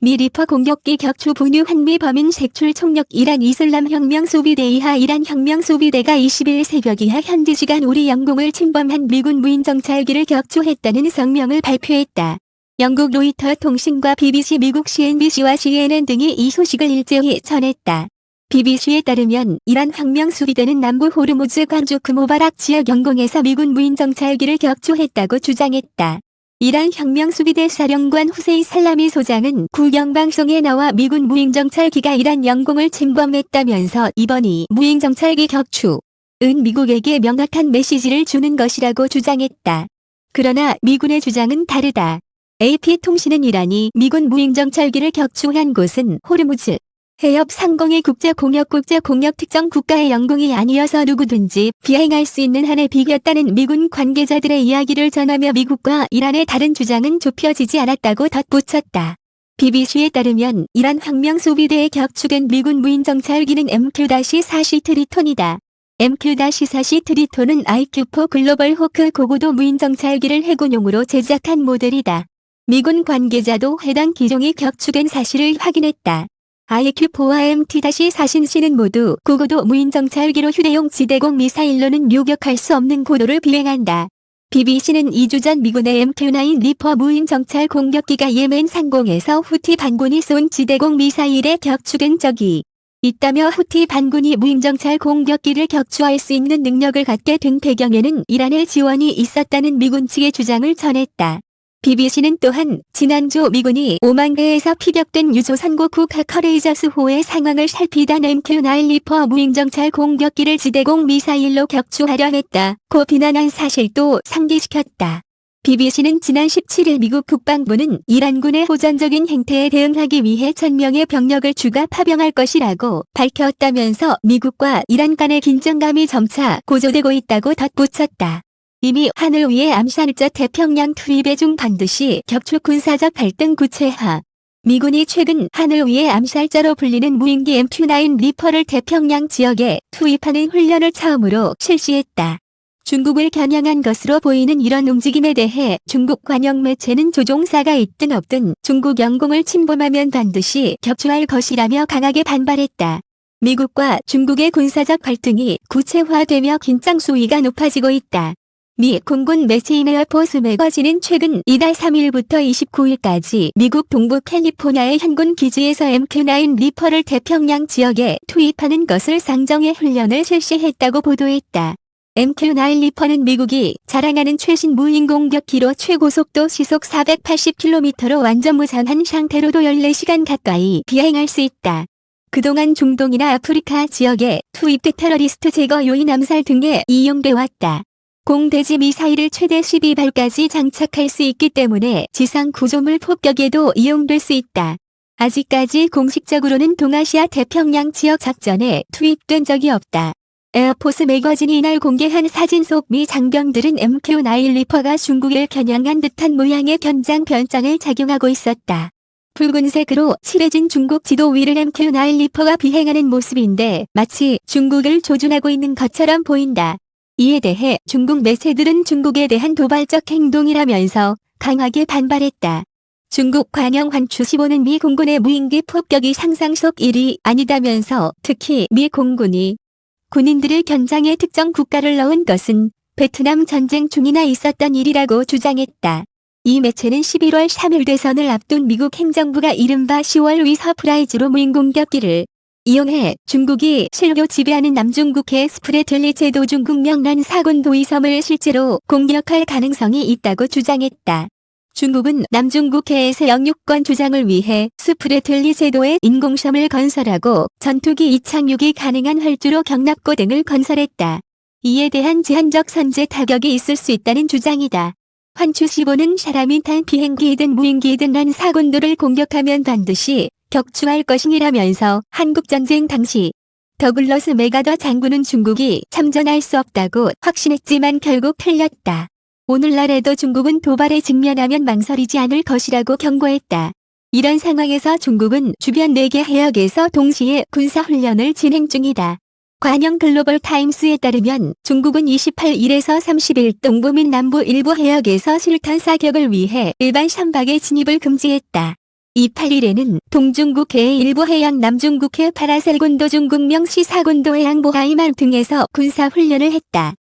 미 리퍼 공격기 격추 분유 한미 범인 색출 총력 이란 이슬람 혁명 소비대 이하 이란 혁명 소비대가 20일 새벽 이하 현지 시간 우리 영공을 침범한 미군 무인 정찰기를 격추했다는 성명을 발표했다. 영국 로이터 통신과 BBC 미국 CNBC와 CNN 등이 이 소식을 일제히 전했다. BBC에 따르면 이란 혁명 소비대는 남부 호르무즈 관주크 모바락 지역 영공에서 미군 무인 정찰기를 격추했다고 주장했다. 이란 혁명수비대 사령관 후세인 살라미 소장은 국영방송에 나와 미군 무인정찰기가 이란 영공을 침범했다면서 이번이 무인정찰기 격추은 미국에게 명확한 메시지를 주는 것이라고 주장했다. 그러나 미군의 주장은 다르다. AP통신은 이란이 미군 무인정찰기를 격추한 곳은 호르무즈 해협 상공의 국제공역 특정 국가의 영공이 아니어서 누구든지 비행할 수 있는 한에 비겼다는 미군 관계자들의 이야기를 전하며 미국과 이란의 다른 주장은 좁혀지지 않았다고 덧붙였다. BBC에 따르면 이란 혁명소비대에 격추된 미군 무인정찰기는 MQ-40 트리톤이다. MQ-40 트리톤은 IQ-4 글로벌 호크 고고도 무인정찰기를 해군용으로 제작한 모델이다. 미군 관계자도 해당 기종이 격추된 사실을 확인했다. IQ-4와 MT-40C는 모두 고고도 무인정찰기로 휴대용 지대공 미사일로는 요격할 수 없는 고도를 비행한다. BBC는 2주 전 미군의 MQ-9 리퍼 무인정찰 공격기가 예멘 상공에서 후티 반군이 쏜 지대공 미사일에 격추된 적이 있다며 후티 반군이 무인정찰 공격기를 격추할 수 있는 능력을 갖게 된 배경에는 이란의 지원이 있었다는 미군 측의 주장을 전했다. BBC는 또한 지난주 미군이 오만배에서 피격된 유조선고국 커레이저스호의 상황을 살피던 MQ-9 리퍼 무인정찰 공격기를 지대공 미사일로 격추하려 했다고 비난한 사실도 상기시켰다. BBC는 지난 17일 미국 국방부는 이란군의 호전적인 행태에 대응하기 위해 1000명의 병력을 추가 파병할 것이라고 밝혔다면서 미국과 이란 간의 긴장감이 점차 고조되고 있다고 덧붙였다. 이미 하늘 위의 암살자 태평양 투입에 중 반드시 격추 군사적 갈등 구체화. 미군이 최근 하늘 위의 암살자로 불리는 무인기 MQ-9 리퍼를 태평양 지역에 투입하는 훈련을 처음으로 실시했다. 중국을 겨냥한 것으로 보이는 이런 움직임에 대해 중국 관영 매체는 조종사가 있든 없든 중국 영공을 침범하면 반드시 격추할 것이라며 강하게 반발했다. 미국과 중국의 군사적 갈등이 구체화되며 긴장 수위가 높아지고 있다. 미 공군 매체인 에어포스 매거진은 최근 이달 3일부터 29일까지 미국 동부 캘리포니아의 현군 기지에서 MQ-9 리퍼를 태평양 지역에 투입하는 것을 상정해 훈련을 실시했다고 보도했다. MQ-9 리퍼는 미국이 자랑하는 최신 무인 공격기로 최고속도 시속 480km로 완전 무장한 상태로도 14시간 가까이 비행할 수 있다. 그동안 중동이나 아프리카 지역에 투입돼 테러리스트 제거 요인 암살 등에 이용돼 왔다. 공대지 미사일을 최대 12발까지 장착할 수 있기 때문에 지상 구조물 폭격에도 이용될 수 있다. 아직까지 공식적으로는 동아시아 태평양 지역 작전에 투입된 적이 없다. 에어포스 매거진이 이날 공개한 사진 속 미 장병들은 MQ-9 리퍼가 중국을 겨냥한 듯한 모양의 변장을 착용하고 있었다. 붉은색으로 칠해진 중국 지도 위를 MQ-9 리퍼가 비행하는 모습인데 마치 중국을 조준하고 있는 것처럼 보인다. 이에 대해 중국 매체들은 중국에 대한 도발적 행동이라면서 강하게 반발했다. 중국 관영 환추15는 미 공군의 무인기 폭격이 상상 속 일이 아니다면서 특히 미 공군이 군인들을 견장해 특정 국가를 넣은 것은 베트남 전쟁 중이나 있었던 일이라고 주장했다. 이 매체는 11월 3일 대선을 앞둔 미국 행정부가 이른바 10월 위 서프라이즈로 무인 공격기를 이용해 중국이 실효 지배하는 남중국해 스프레틀리 제도 중국 명란 사군 도의섬을 실제로 공격할 가능성이 있다고 주장했다. 중국은 남중국해에서 영유권 주장을 위해 스프레틀리 제도에 인공섬을 건설하고 전투기 이착륙이 가능한 활주로 경납고 등을 건설했다. 이에 대한 제한적 선제 타격이 있을 수 있다는 주장이다. 환추15는 사람이 탄 비행기이든 무인기이든 란 사군도를 공격하면 반드시 격추할 것이라면서 한국전쟁 당시 더글러스 맥아더 장군은 중국이 참전할 수 없다고 확신했지만 결국 틀렸다. 오늘날에도 중국은 도발에 직면하면 망설이지 않을 것이라고 경고했다. 이런 상황에서 중국은 주변 4개 해역에서 동시에 군사훈련을 진행 중이다. 관영 글로벌 타임스에 따르면 중국은 28일에서 30일 동부 및 남부 일부 해역에서 실탄 사격을 위해 일반 선박의 진입을 금지했다. 281에는 동중국해의 일부 해양 남중국해 파라셀곤도 중국명 시사곤도 해양보 하이만 등에서 군사훈련을 했다.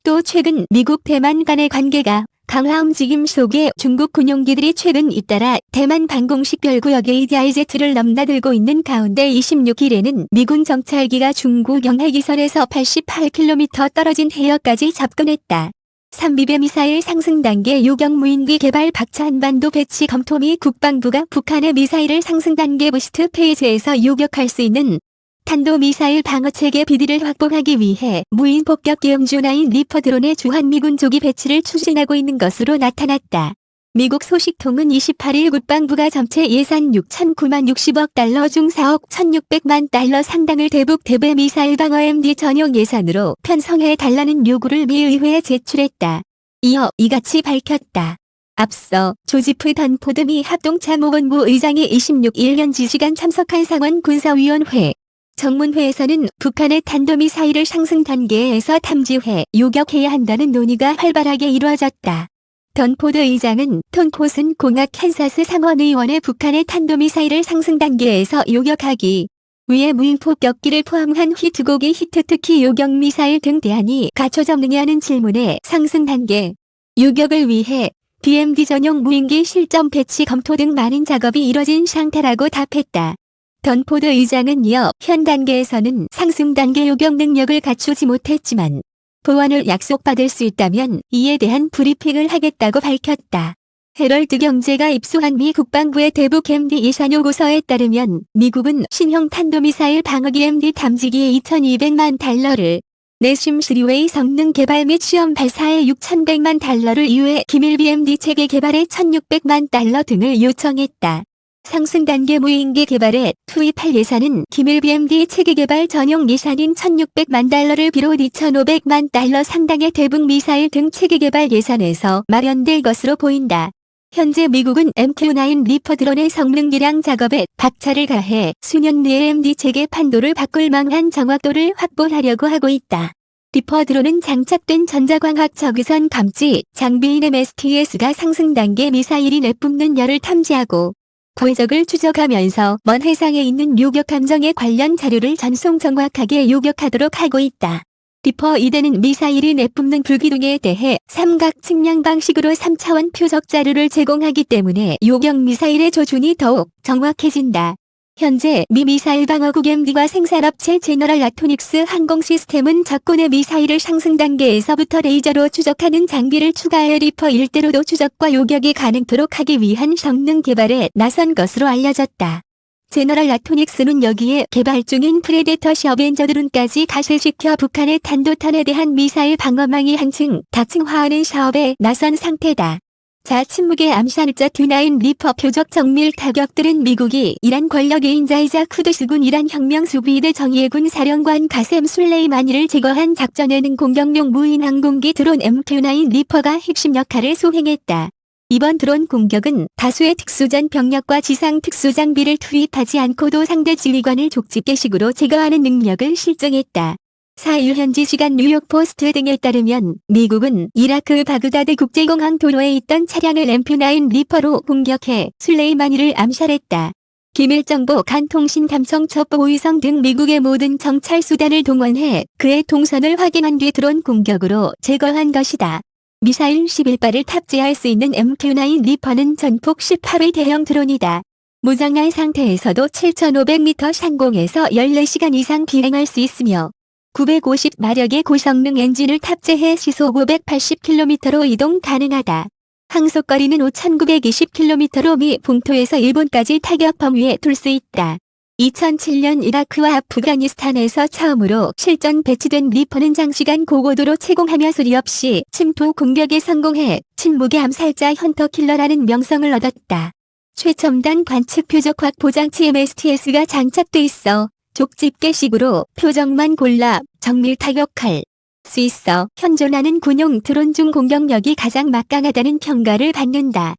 또 최근 미국 대만 간의 관계가 강화 움직임 속에 중국 군용기들이 최근 잇따라 대만 방공식 별구역 ADIZ를 넘나들고 있는 가운데 26일에는 미군 정찰기가 중국 영해기선에서 88km 떨어진 해역까지 접근했다. 3비배 미사일 상승 단계 요격 무인기 개발 박차 한반도 배치 검토. 미 국방부가 북한의 미사일을 상승 단계 부스트 페이즈에서 요격할 수 있는 탄도미사일 방어체계 비디를 확보하기 위해 무인 폭격 기음주9 리퍼 드론의 주한미군 조기 배치를 추진하고 있는 것으로 나타났다. 미국 소식통은 28일 국방부가 전체 예산 6,009만 60억 달러 중 4억 1,600만 달러 상당을 대북 대배 미사일 방어 MD 전용 예산으로 편성해 달라는 요구를 미 의회에 제출했다. 이어 이같이 밝혔다. 앞서 조지프 던포드 미 합동참모본부 의장이 26일 현지시간 참석한 상원 군사위원회 정문회에서는 북한의 탄도미사일을 상승 단계에서 탐지해 요격해야 한다는 논의가 활발하게 이루어졌다. 던포드 의장은 톤코슨 공학 캔사스 상원의원의 북한의 탄도미사일을 상승 단계에서 요격하기 위해 무인폭격기를 포함한 히트고기 히트 특히 요격미사일 등 대안이 갖춰졌느냐는 질문에 상승 단계 요격을 위해 BMD 전용 무인기 실전 배치 검토 등 많은 작업이 이뤄진 상태라고 답했다. 던포드 의장은 이어 현 단계에서는 상승 단계 요격 능력을 갖추지 못했지만 보완을 약속받을 수 있다면 이에 대한 브리핑을 하겠다고 밝혔다. 헤럴드 경제가 입수한 미 국방부의 대북 MD 예산 요구서에 따르면 미국은 신형 탄도미사일 방어기 MD 탐지기에 2,200만 달러를 내심 3웨이 성능 개발 및 시험 발사에 6,100만 달러를 이외 기밀 BMD 체계 개발에 1,600만 달러 등을 요청했다. 상승 단계 무인기 개발에 투입할 예산은 기밀 BMD 체계 개발 전용 예산인 1,600만 달러를 비롯 2,500만 달러 상당의 대북 미사일 등 체계 개발 예산에서 마련될 것으로 보인다. 현재 미국은 MQ-9 리퍼 드론의 성능 개량 작업에 박차를 가해 수년 내에 MD 체계 판도를 바꿀 만한 정확도를 확보하려고 하고 있다. 리퍼 드론은 장착된 전자광학 적외선 감지 장비인 MSTS가 상승 단계 미사일이 내뿜는 열을 탐지하고 궤적을 추적하면서 먼 해상에 있는 요격 함정에 관련 자료를 전송 정확하게 요격하도록 하고 있다. 리퍼 2대는 미사일이 내뿜는 불기둥에 대해 삼각 측량 방식으로 3차원 표적 자료를 제공하기 때문에 요격 미사일의 조준이 더욱 정확해진다. 현재 미 미사일 방어국 MD와 생산업체 제너럴 아토닉스 항공 시스템은 적군의 미사일을 상승 단계에서부터 레이저로 추적하는 장비를 추가해 리퍼 1대로도 추적과 요격이 가능토록 하기 위한 성능 개발에 나선 것으로 알려졌다. 제너럴 아토닉스는 여기에 개발 중인 프레데터시 어벤저드론까지 가세시켜 북한의 탄도탄에 대한 미사일 방어망이 한층 다층화하는 사업에 나선 상태다. 자침묵의 암살자 듀9 리퍼 표적 정밀 타격들은 미국이 이란 권력의인자이자 쿠드스군 이란 혁명수비대 정예군 사령관 가셈 술레이마니를 제거한 작전에는 공격용 무인 항공기 드론 MQ-9 리퍼가 핵심 역할을 수행했다. 이번 드론 공격은 다수의 특수전 병력과 지상 특수장비를 투입하지 않고도 상대 지휘관을 족집게식으로 제거하는 능력을 실증했다. 4일 현지 시간 뉴욕 포스트 등에 따르면 미국은 이라크 바그다드 국제공항 도로에 있던 차량을 MQ-9 리퍼로 공격해 술레이마니를 암살했다. 기밀정보 간통신 감청 첩보 우위성 등 미국의 모든 정찰 수단을 동원해 그의 동선을 확인한 뒤 드론 공격으로 제거한 것이다. 미사일 11발을 탑재할 수 있는 MQ-9 리퍼는 전폭 18의 대형 드론이다. 무장한 상태에서도 7,500m 상공에서 14시간 이상 비행할 수 있으며 950마력의 고성능 엔진을 탑재해 시속 580km로 이동 가능하다. 항속거리는 5,920km로 미 본토에서 일본까지 타격 범위에 둘 수 있다. 2007년 이라크와 아프가니스탄에서 처음으로 실전 배치된 리퍼는 장시간 고고도로 채공하며 소리 없이 침투 공격에 성공해 침묵의 암살자 헌터킬러라는 명성을 얻었다. 최첨단 관측 표적 확보 장치 MSTS가 장착돼 있어 족집게식으로 표적만 골라 정밀 타격할 수 있어 현존하는 군용 드론 중 공격력이 가장 막강하다는 평가를 받는다.